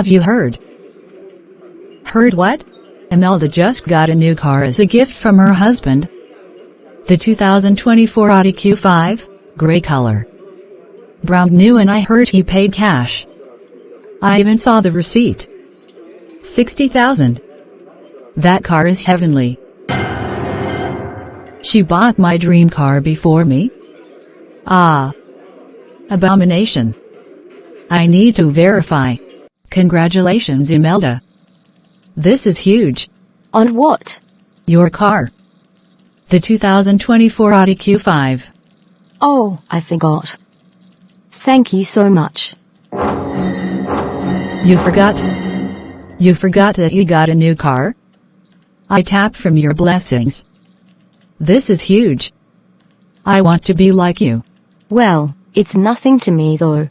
Have you heard? Heard what? Imelda just got a new car as a gift from her husband. The 2024 Audi Q5, gray color. Brand new, and I heard he paid cash. I even saw the receipt. 60,000. That car is heavenly. She bought my dream car before me? Ah. Abomination. I need to verify. Congratulations, Imelda. This is huge. On what? Your car. The 2024 Audi Q5. Oh, I forgot. Thank you so much. You forgot? You forgot that you got a new car? I tap from your blessings. This is huge. I want to be like you. Well, it's nothing to me though.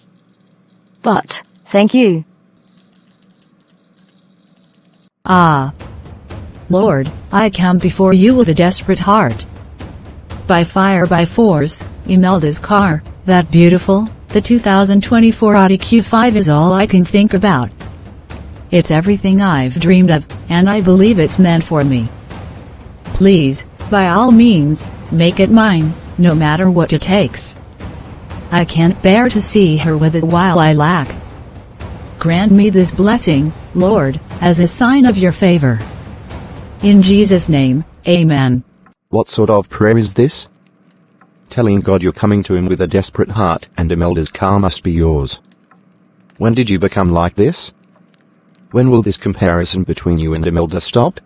But, thank you. Ah. Lord, I come before you with a desperate heart. By fire by force, Imelda's car, that beautiful, the 2024 Audi Q5 is all I can think about. It's everything I've dreamed of, and I believe it's meant for me. Please, by all means, make it mine, no matter what it takes. I can't bear to see her with it while I lack. Grant me this blessing, Lord, as a sign of your favor. In Jesus' name, amen. What sort of prayer is this? Telling God you're coming to him with a desperate heart, and Imelda's car must be yours. When did you become like this? When will this comparison between you and Imelda stop?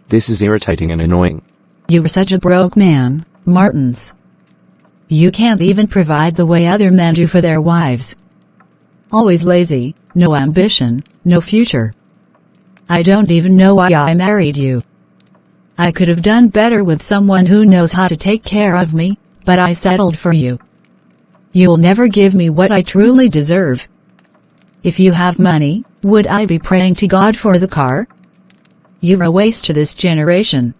This is irritating and annoying. You are such a broke man, Martins. You can't even provide the way other men do for their wives. Always lazy, no ambition, no future. I don't even know why I married you. I could have done better with someone who knows how to take care of me, but I settled for you. You'll never give me what I truly deserve. If you have money, would I be praying to God for the car? You're a waste to this generation.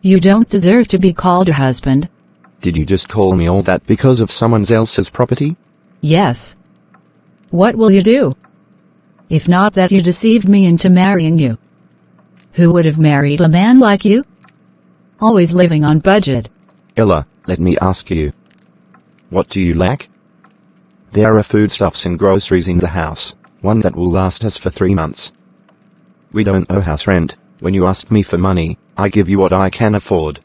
You don't deserve to be called a husband. Did you just call me all that because of someone else's property? Yes. What will you do? If not that you deceived me into marrying you. Who would have married a man like you? Always living on budget. Ella, let me ask you. What do you lack? There are foodstuffs and groceries in the house, one that will last us for 3 months. We don't owe house rent. When you ask me for money, I give you what I can afford.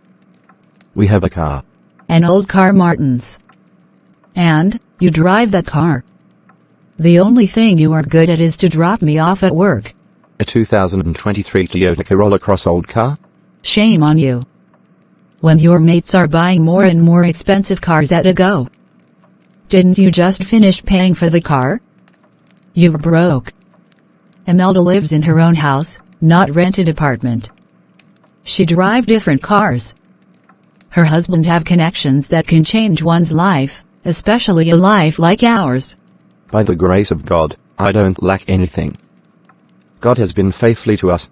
We have a car. An old car, Martins. And, you drive that car. The only thing you are good at is to drop me off at work. A 2023 Toyota Corolla Cross old car? Shame on you. When your mates are buying more and more expensive cars at a go. Didn't you just finish paying for the car? You're broke. Imelda lives in her own house, not rented apartment. She drive different cars. Her husband have connections that can change one's life, especially a life like ours. By the grace of God, I don't lack anything. God has been faithful to us.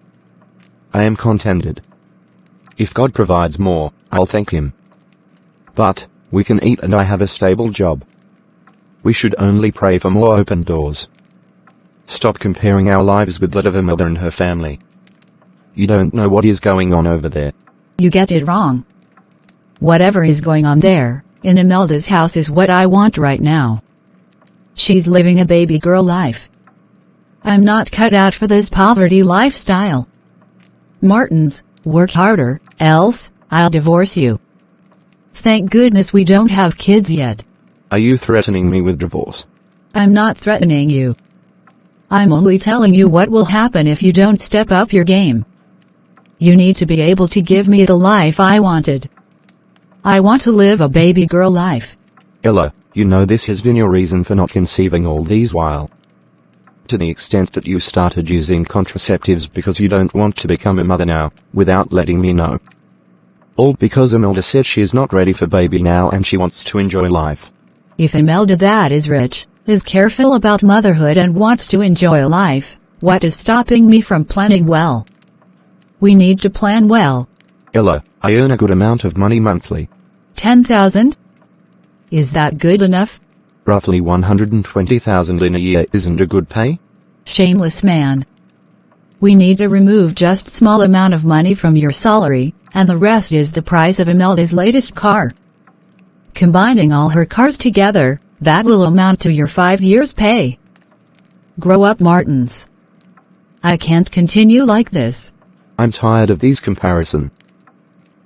I am contented. If God provides more, I'll thank him. But, we can eat and I have a stable job. We should only pray for more open doors. Stop comparing our lives with that of Imelda and her family. You don't know what is going on over there. You get it wrong. Whatever is going on there, in Imelda's house is what I want right now. She's living a baby girl life. I'm not cut out for this poverty lifestyle. Martins, work harder, else, I'll divorce you. Thank goodness we don't have kids yet. Are you threatening me with divorce? I'm not threatening you. I'm only telling you what will happen if you don't step up your game. You need to be able to give me the life I wanted. I want to live a baby girl life. Ella, you know this has been your reason for not conceiving all these while. To the extent that you started using contraceptives because you don't want to become a mother now, without letting me know. All because Imelda said she is not ready for baby now and she wants to enjoy life. If Imelda that is rich, is careful about motherhood and wants to enjoy life, what is stopping me from planning well? We need to plan well. Ella, I earn a good amount of money monthly. 10,000? Is that good enough? Roughly 120,000 in a year isn't a good pay? Shameless man. We need to remove just small amount of money from your salary, and the rest is the price of Imelda's latest car. Combining all her cars together, that will amount to your 5 years' pay. Grow up, Martins. I can't continue like this. I'm tired of these comparison.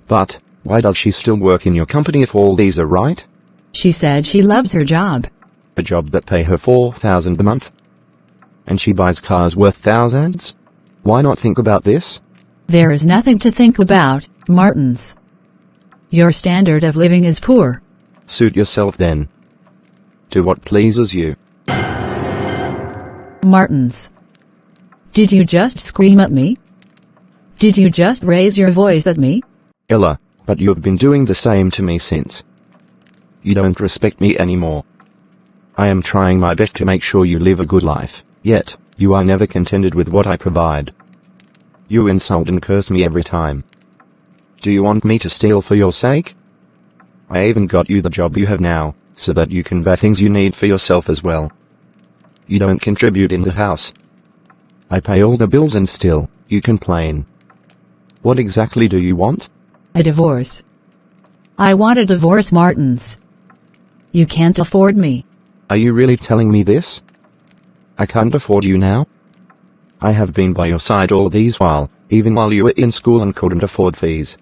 But, why does she still work in your company if all these are right? She said she loves her job. A job that pay her $4,000 a month? And she buys cars worth thousands? Why not think about this? There is nothing to think about, Martins. Your standard of living is poor. Suit yourself then. Do what pleases you. Martins. Did you just scream at me? Did you just raise your voice at me? Ella, but you've been doing the same to me since. You don't respect me anymore. I am trying my best to make sure you live a good life, yet, you are never contented with what I provide. You insult and curse me every time. Do you want me to steal for your sake? I even got you the job you have now, so that you can buy things you need for yourself as well. You don't contribute in the house. I pay all the bills and still, you complain. What exactly do you want? A divorce. I want a divorce, Martins. You can't afford me. Are you really telling me this? I can't afford you now? I have been by your side all these while, even while you were in school and couldn't afford fees.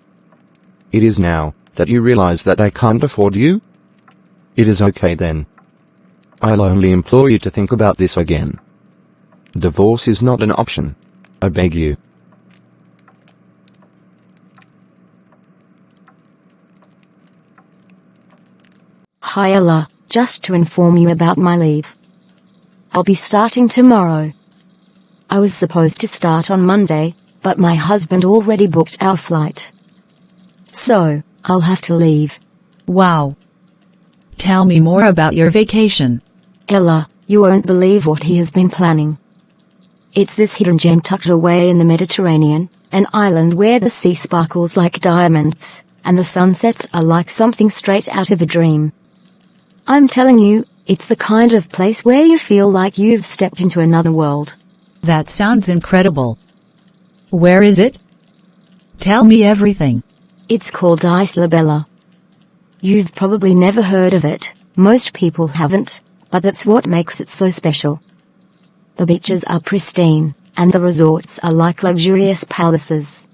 It is now that you realize that I can't afford you? It is okay then. I'll only implore you to think about this again. Divorce is not an option. I beg you. Hi Ella, just to inform you about my leave. I'll be starting tomorrow. I was supposed to start on Monday, but my husband already booked our flight. So, I'll have to leave. Wow. Tell me more about your vacation. Ella, you won't believe what he has been planning. It's this hidden gem tucked away in the Mediterranean, an island where the sea sparkles like diamonds, and the sunsets are like something straight out of a dream. I'm telling you, it's the kind of place where you feel like you've stepped into another world. That sounds incredible. Where is it? Tell me everything. It's called Isla Bella. You've probably never heard of it, most people haven't, but that's what makes it so special. The beaches are pristine, and the resorts are like luxurious palaces.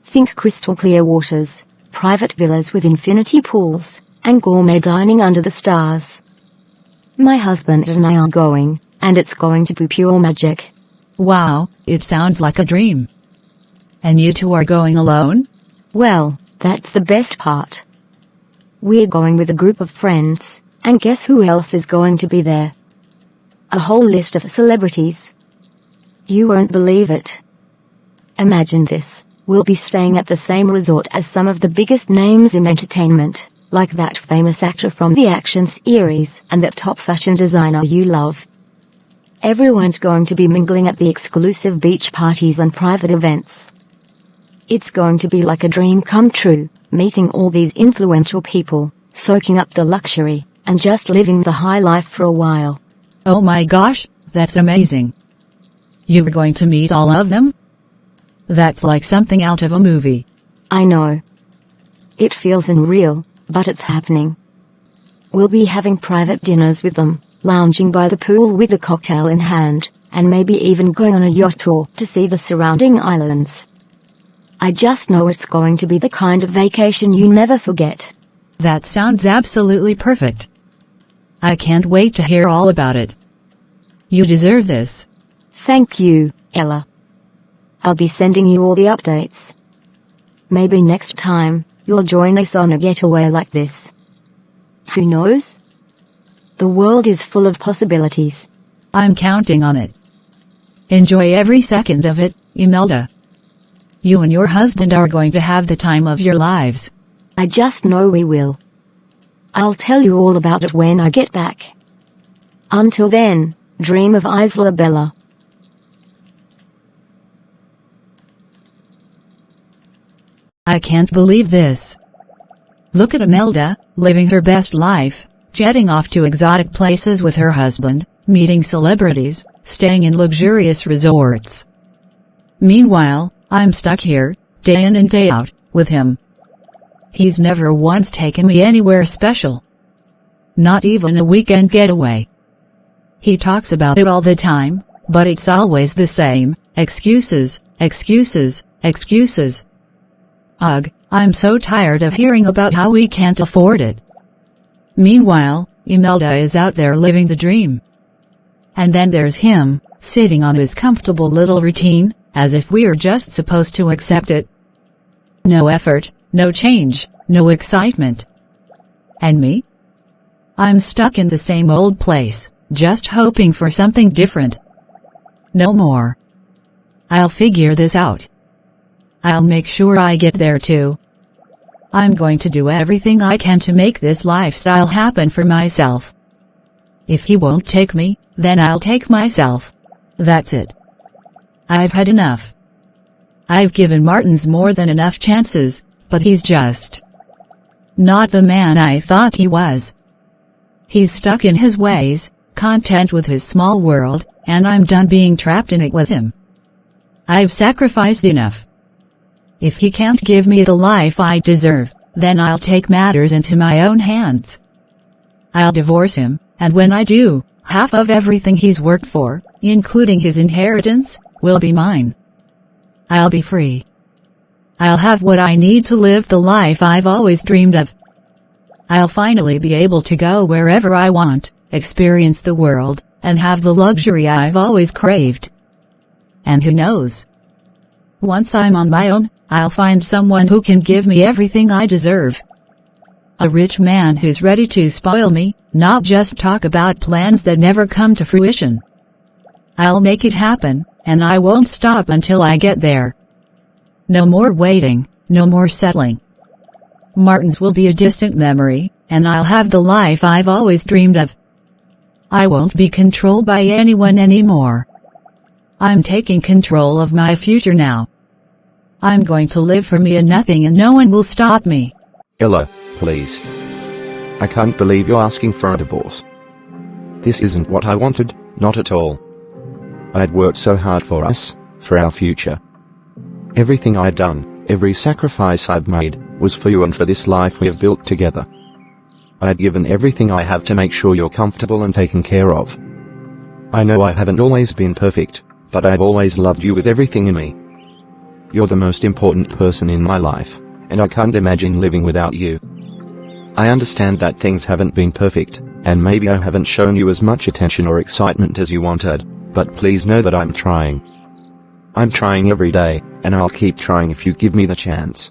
Think crystal clear waters, private villas with infinity pools, and gourmet dining under the stars. My husband and I are going, and it's going to be pure magic. Wow, it sounds like a dream. And you two are going alone? Well, that's the best part. We're going with a group of friends, and guess who else is going to be there? A whole list of celebrities. You won't believe it. Imagine this, we'll be staying at the same resort as some of the biggest names in entertainment, like that famous actor from the action series and that top fashion designer you love. Everyone's going to be mingling at the exclusive beach parties and private events. It's going to be like a dream come true, meeting all these influential people, soaking up the luxury, and just living the high life for a while. Oh my gosh, that's amazing. You are going to meet all of them? That's like something out of a movie. I know. It feels unreal, but it's happening. We'll be having private dinners with them, lounging by the pool with a cocktail in hand, and maybe even going on a yacht tour to see the surrounding islands. I just know it's going to be the kind of vacation you never forget. That sounds absolutely perfect. I can't wait to hear all about it. You deserve this. Thank you, Ella. I'll be sending you all the updates. Maybe next time, you'll join us on a getaway like this. Who knows? The world is full of possibilities. I'm counting on it. Enjoy every second of it, Imelda. You and your husband are going to have the time of your lives. I just know we will. I'll tell you all about it when I get back. Until then, dream of Isla Bella. I can't believe this. Look at Imelda, living her best life, jetting off to exotic places with her husband, meeting celebrities, staying in luxurious resorts. Meanwhile, I'm stuck here, day in and day out, with him. He's never once taken me anywhere special. Not even a weekend getaway. He talks about it all the time, but it's always the same: excuses, excuses, excuses. Ugh, I'm so tired of hearing about how we can't afford it. Meanwhile, Imelda is out there living the dream. And then there's him, sitting on his comfortable little routine, as if we're just supposed to accept it. No effort, no change, no excitement. And me? I'm stuck in the same old place, just hoping for something different. No more. I'll figure this out. I'll make sure I get there too. I'm going to do everything I can to make this lifestyle happen for myself. If he won't take me, then I'll take myself. That's it. I've had enough. I've given Martins more than enough chances, but he's just not the man I thought he was. He's stuck in his ways, content with his small world, and I'm done being trapped in it with him. I've sacrificed enough. If he can't give me the life I deserve, then I'll take matters into my own hands. I'll divorce him, and when I do, half of everything he's worked for, including his inheritance, will be mine. I'll be free. I'll have what I need to live the life I've always dreamed of. I'll finally be able to go wherever I want, experience the world, and have the luxury I've always craved. And who knows? Once I'm on my own, I'll find someone who can give me everything I deserve. A rich man who's ready to spoil me, not just talk about plans that never come to fruition. I'll make it happen, and I won't stop until I get there. No more waiting, no more settling. Martins will be a distant memory, and I'll have the life I've always dreamed of. I won't be controlled by anyone anymore. I'm taking control of my future now. I'm going to live for me and nothing, and no one will stop me. Ella, please. I can't believe you're asking for a divorce. This isn't what I wanted, not at all. I'd worked so hard for us, for our future. Everything I'd done, every sacrifice I've made, was for you and for this life we have built together. I'd given everything I have to make sure you're comfortable and taken care of. I know I haven't always been perfect, but I've always loved you with everything in me. You're the most important person in my life, and I can't imagine living without you. I understand that things haven't been perfect, and maybe I haven't shown you as much attention or excitement as you wanted, but please know that I'm trying. I'm trying every day, and I'll keep trying if you give me the chance.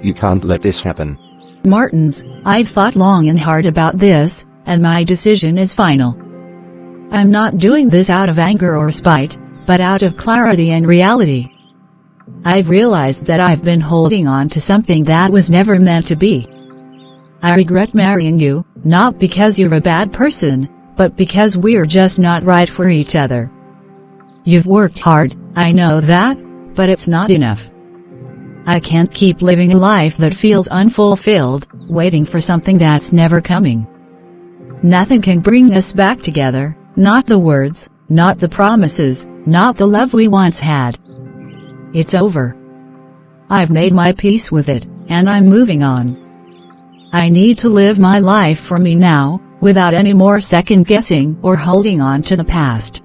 You can't let this happen. Martins, I've thought long and hard about this, and my decision is final. I'm not doing this out of anger or spite, but out of clarity and reality. I've realized that I've been holding on to something that was never meant to be. I regret marrying you, not because you're a bad person, but because we're just not right for each other. You've worked hard, I know that, but it's not enough. I can't keep living a life that feels unfulfilled, waiting for something that's never coming. Nothing can bring us back together, not the words, not the promises, not the love we once had. It's over. I've made my peace with it, and I'm moving on. I need to live my life for me now, without any more second-guessing or holding on to the past.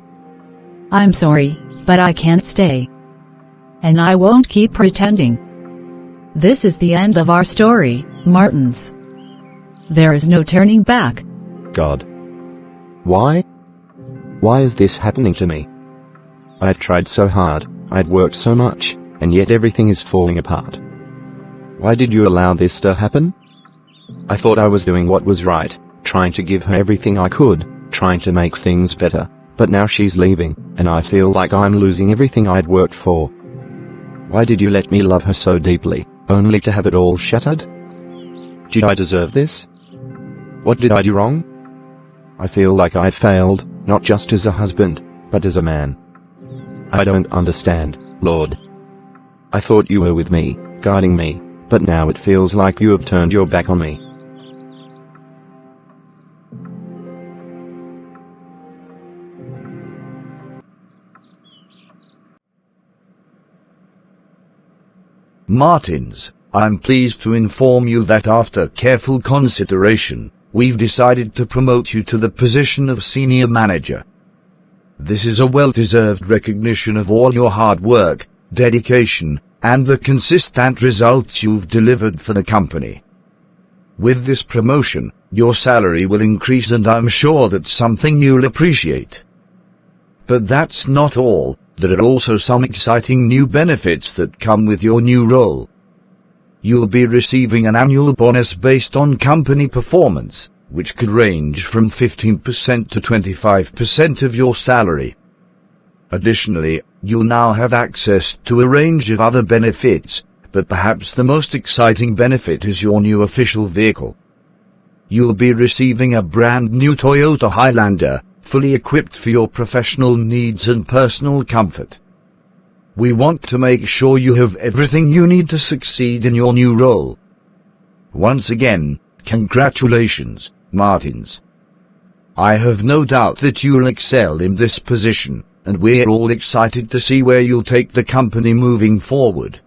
I'm sorry, but I can't stay. And I won't keep pretending. This is the end of our story, Martins. There is no turning back. God. Why? Why is this happening to me? I've tried so hard, I'd worked so much, and yet everything is falling apart. Why did you allow this to happen? I thought I was doing what was right, trying to give her everything I could, trying to make things better, but now she's leaving, and I feel like I'm losing everything I'd worked for. Why did you let me love her so deeply, only to have it all shattered? Did I deserve this? What did I do wrong? I feel like I failed, not just as a husband, but as a man. I don't understand, Lord. I thought you were with me, guiding me, but now it feels like you have turned your back on me. Martins, I'm pleased to inform you that after careful consideration, we've decided to promote you to the position of senior manager. This is a well-deserved recognition of all your hard work, dedication, and the consistent results you've delivered for the company. With this promotion, your salary will increase, and I'm sure that's something you'll appreciate. But that's not all. There are also some exciting new benefits that come with your new role. You'll be receiving an annual bonus based on company performance, which could range from 15% to 25% of your salary. Additionally, you'll now have access to a range of other benefits, but perhaps the most exciting benefit is your new official vehicle. You'll be receiving a brand new Toyota Highlander, fully equipped for your professional needs and personal comfort. We want to make sure you have everything you need to succeed in your new role. Once again, congratulations, Martins. I have no doubt that you'll excel in this position, and we're all excited to see where you'll take the company moving forward.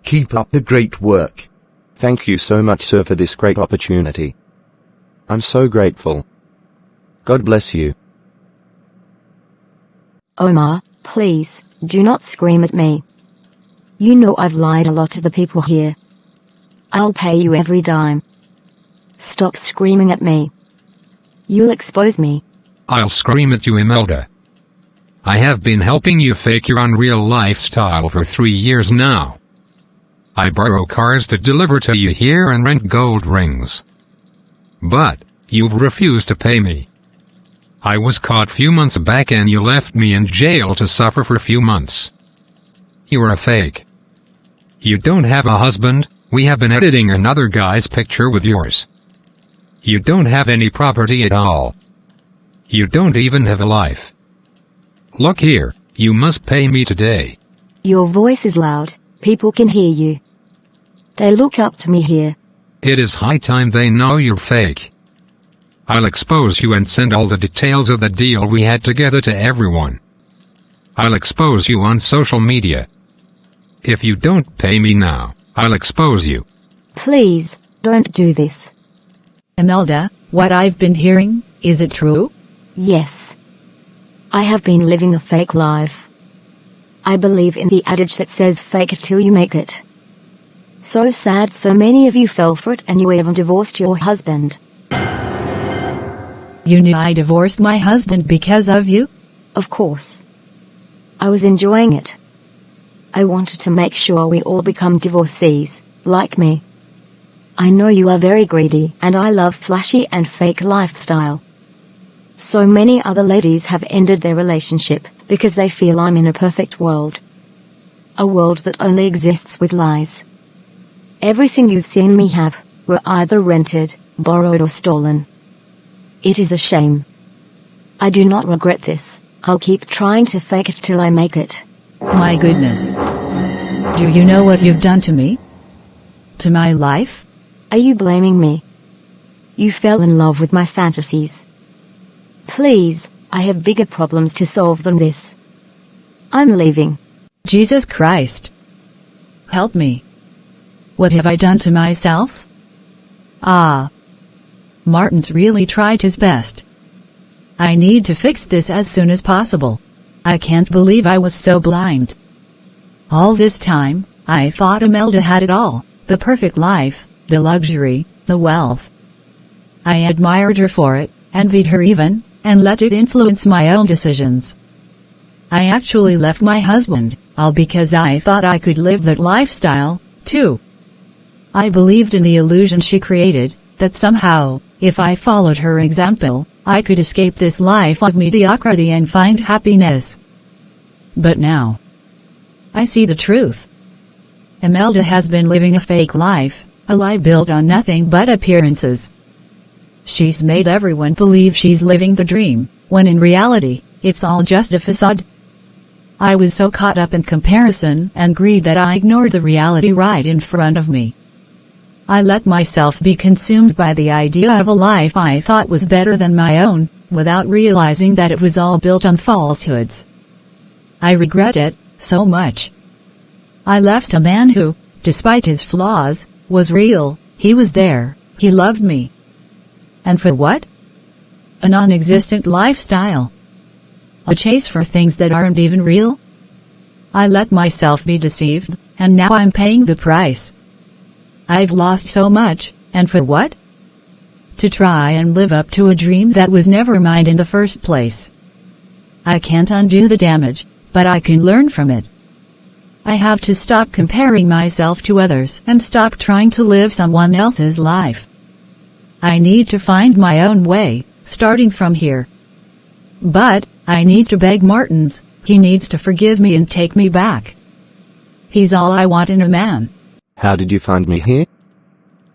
Keep up the great work. Thank you so much, sir, for this great opportunity. I'm so grateful. God bless you. Omar, please, do not scream at me. You know I've lied a lot to the people here. I'll pay you every dime. Stop screaming at me. You'll expose me. I'll scream at you, Imelda. I have been helping you fake your unreal lifestyle for 3 years now. I borrow cars to deliver to you here and rent gold rings. But you've refused to pay me. I was caught few months back and you left me in jail to suffer for few months. You're a fake. You don't have a husband. We have been editing another guy's picture with yours. You don't have any property at all. You don't even have a life. Look here, you must pay me today. Your voice is loud, people can hear you. They look up to me here. It is high time they know you're fake. I'll expose you and send all the details of the deal we had together to everyone. I'll expose you on social media. If you don't pay me now, I'll expose you. Please, don't do this. Imelda, what I've been hearing, is it true? Yes. I have been living a fake life. I believe in the adage that says fake it till you make it. So sad so many of you fell for it and you even divorced your husband. You knew I divorced my husband because of you? Of course. I was enjoying it. I wanted to make sure we all become divorcees, like me. I know you are very greedy and I love flashy and fake lifestyle. So many other ladies have ended their relationship because they feel I'm in a perfect world. A world that only exists with lies. Everything you've seen me have were either rented, borrowed or stolen. It is a shame. I do not regret this. I'll keep trying to fake it till I make it. My goodness. Do you know what you've done to me? To my life? Are you blaming me? You fell in love with my fantasies. Please, I have bigger problems to solve than this. I'm leaving. Jesus Christ. Help me. What have I done to myself? Martin's really tried his best. I need to fix this as soon as possible. I can't believe I was so blind. All this time, I thought Imelda had it all, the perfect life, the luxury, the wealth. I admired her for it, envied her even, and let it influence my own decisions. I actually left my husband, all because I thought I could live that lifestyle, too. I believed in the illusion she created, that somehow, if I followed her example, I could escape this life of mediocrity and find happiness. But now, I see the truth. Imelda has been living a fake life, a lie built on nothing but appearances. She's made everyone believe she's living the dream, when in reality, it's all just a facade. I was so caught up in comparison and greed that I ignored the reality right in front of me. I let myself be consumed by the idea of a life I thought was better than my own, without realizing that it was all built on falsehoods. I regret it, so much. I left a man who, despite his flaws, was real. He was there, he loved me. And for what? A non-existent lifestyle. A chase for things that aren't even real? I let myself be deceived, and now I'm paying the price. I've lost so much, and for what? To try and live up to a dream that was never mine in the first place. I can't undo the damage, but I can learn from it. I have to stop comparing myself to others and stop trying to live someone else's life. I need to find my own way, starting from here. But, I need to beg Martins, he needs to forgive me and take me back. He's all I want in a man. How did you find me here?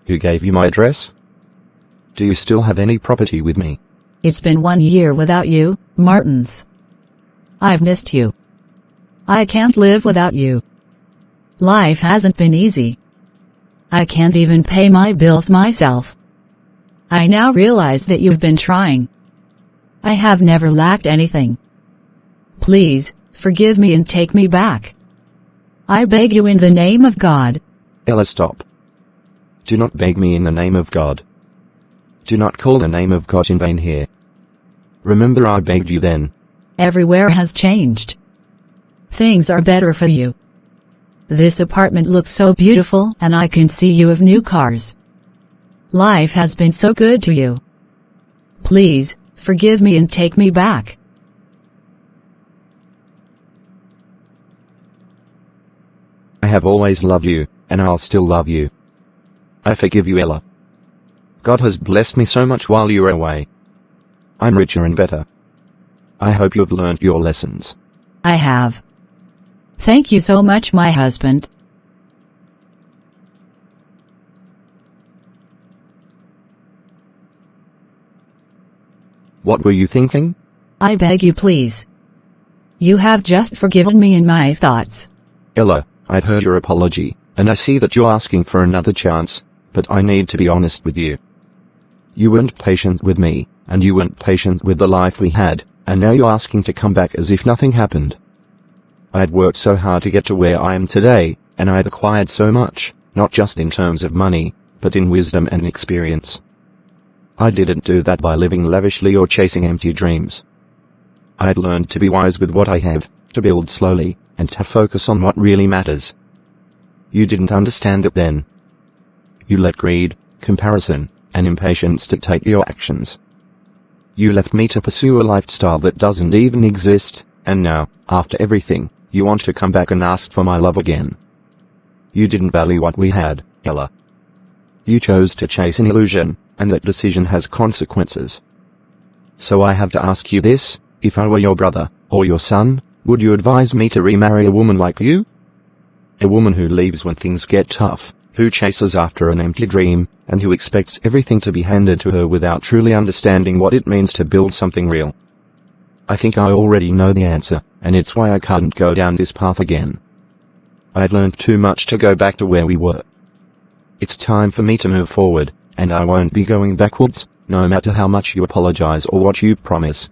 Who gave you my address? Do you still have any property with me? It's been 1 year without you, Martins. I've missed you. I can't live without you. Life hasn't been easy. I can't even pay my bills myself. I now realize that you've been trying. I have never lacked anything. Please, forgive me and take me back. I beg you in the name of God. Ella, stop. Do not beg me in the name of God. Do not call the name of God in vain here. Remember I begged you then. Everywhere has changed. Things are better for you. This apartment looks so beautiful and I can see you have new cars. Life has been so good to you. Please, forgive me and take me back. I have always loved you, and I'll still love you. I forgive you, Ella. God has blessed me so much while you were away. I'm richer and better. I hope you've learned your lessons. I have. Thank you so much, my husband. What were you thinking? I beg you, please. You have just forgiven me in my thoughts. Ella, I've heard your apology, and I see that you're asking for another chance, but I need to be honest with you. You weren't patient with me, and you weren't patient with the life we had, and now you're asking to come back as if nothing happened. I had worked so hard to get to where I am today, and I had acquired so much, not just in terms of money, but in wisdom and experience. I didn't do that by living lavishly or chasing empty dreams. I had learned to be wise with what I have, to build slowly, and to focus on what really matters. You didn't understand it then. You let greed, comparison, and impatience dictate your actions. You left me to pursue a lifestyle that doesn't even exist, and now, after everything, you want to come back and ask for my love again. You didn't value what we had, Ella. You chose to chase an illusion, and that decision has consequences. So I have to ask you this, if I were your brother, or your son, would you advise me to remarry a woman like you? A woman who leaves when things get tough, who chases after an empty dream, and who expects everything to be handed to her without truly understanding what it means to build something real. I think I already know the answer, and it's why I can't go down this path again. I'd learned too much to go back to where we were. It's time for me to move forward, and I won't be going backwards, no matter how much you apologize or what you promise.